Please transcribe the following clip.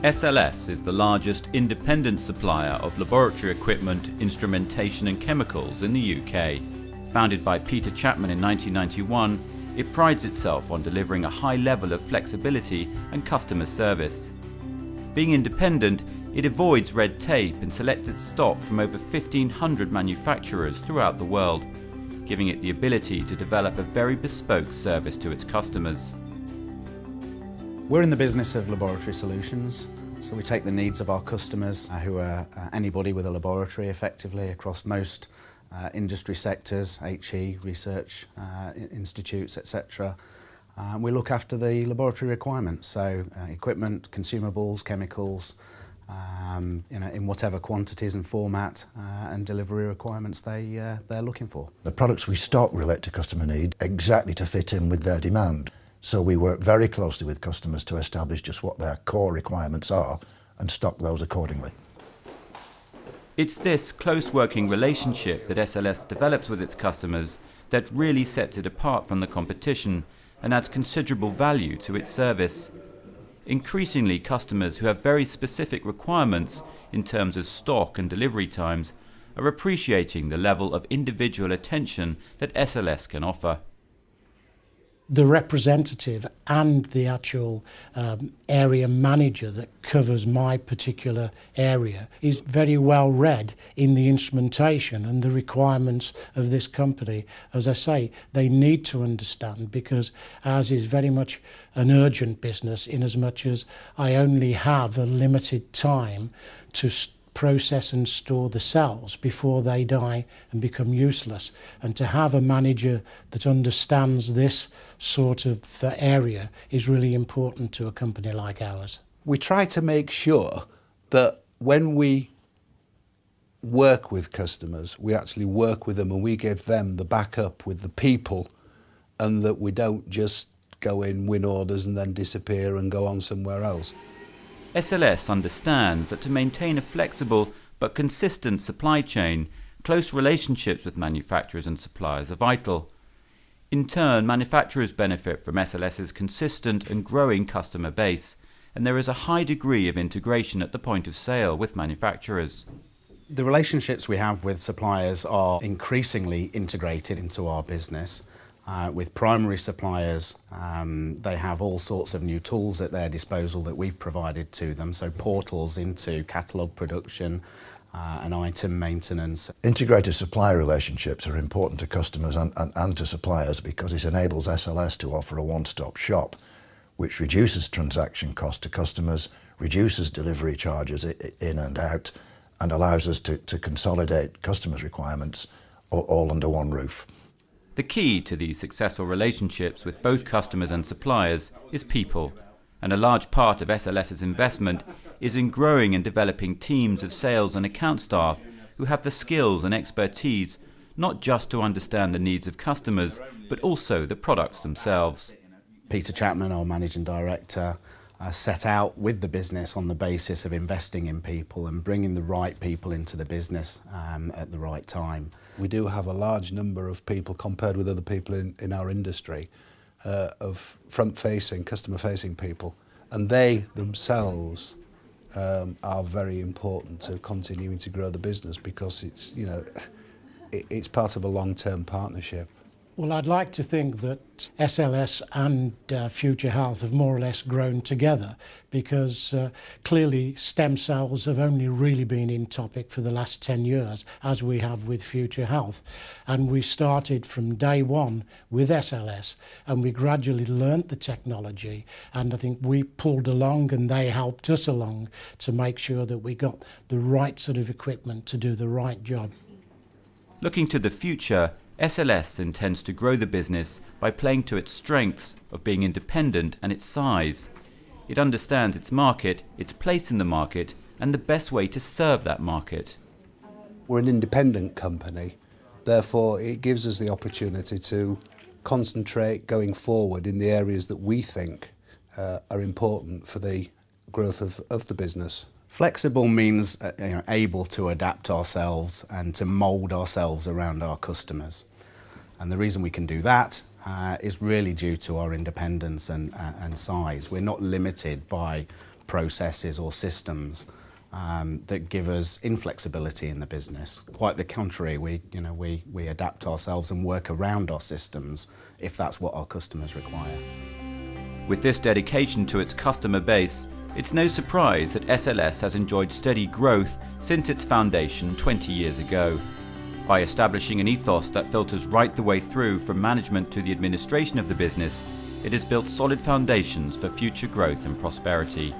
SLS is the largest independent supplier of laboratory equipment, instrumentation and chemicals in the UK. Founded by Peter Chapman in 1991, it prides itself on delivering a high level of flexibility and customer service. Being independent, it avoids red tape and selects its stock from over 1,500 manufacturers throughout the world, giving it the ability to develop a very bespoke service to its customers. We're in the business of laboratory solutions, so we take the needs of our customers, who are anybody with a laboratory effectively across most industry sectors, HE, research institutes, etc. We look after the laboratory requirements, so equipment, consumables, chemicals, in whatever quantities and format and delivery requirements they're looking for. The products we stock relate to customer need exactly to fit in with their demand. So we work very closely with customers to establish just what their core requirements are and stock those accordingly. It's this close working relationship that SLS develops with its customers that really sets it apart from the competition and adds considerable value to its service. Increasingly, customers who have very specific requirements in terms of stock and delivery times are appreciating the level of individual attention that SLS can offer. The representative and the actual area manager that covers my particular area is very well read in the instrumentation and the requirements of this company. As I say, they need to understand, because ours is very much an urgent business, in as much as I only have a limited time to process and store the cells before they die and become useless. And to have a manager that understands this sort of area is really important to a company like ours. We try to make sure that when we work with customers, we actually work with them and we give them the backup with the people, and that we don't just go in, win orders and then disappear and go on somewhere else. SLS understands that to maintain a flexible but consistent supply chain, close relationships with manufacturers and suppliers are vital. In turn, manufacturers benefit from SLS's consistent and growing customer base, and there is a high degree of integration at the point of sale with manufacturers. The relationships we have with suppliers are increasingly integrated into our business. With primary suppliers, they have all sorts of new tools at their disposal that we've provided to them, so portals into catalogue production and item maintenance. Integrated supplier relationships are important to customers and to suppliers, because it enables SLS to offer a one-stop shop, which reduces transaction cost to customers, reduces delivery charges in and out, and allows us to consolidate customers' requirements all under one roof. The key to these successful relationships with both customers and suppliers is people, and a large part of SLS's investment is in growing and developing teams of sales and account staff who have the skills and expertise not just to understand the needs of customers, but also the products themselves. Peter Chapman, our managing director, set out with the business on the basis of investing in people and bringing the right people into the business at the right time. We do have a large number of people, compared with other people in our industry, of front-facing, customer-facing people, and they themselves are very important to continuing to grow the business, because it's part of a long-term partnership. Well, I'd like to think that SLS and Future Health have more or less grown together, because clearly stem cells have only really been in topic for the last 10 years, as we have with Future Health. And we started from day one with SLS, and we gradually learnt the technology, and I think we pulled along and they helped us along to make sure that we got the right sort of equipment to do the right job. Looking to the future, SLS intends to grow the business by playing to its strengths of being independent and its size. It understands its market, its place in the market, and the best way to serve that market. We're an independent company, therefore it gives us the opportunity to concentrate going forward in the areas that we think are important for the growth of the business. Flexible means able to adapt ourselves and to mould ourselves around our customers. And the reason we can do that is really due to our independence and size. We're not limited by processes or systems that give us inflexibility in the business. Quite the contrary, we adapt ourselves and work around our systems if that's what our customers require. With this dedication to its customer base, it's no surprise that SLS has enjoyed steady growth since its foundation 20 years ago. By establishing an ethos that filters right the way through from management to the administration of the business, it has built solid foundations for future growth and prosperity.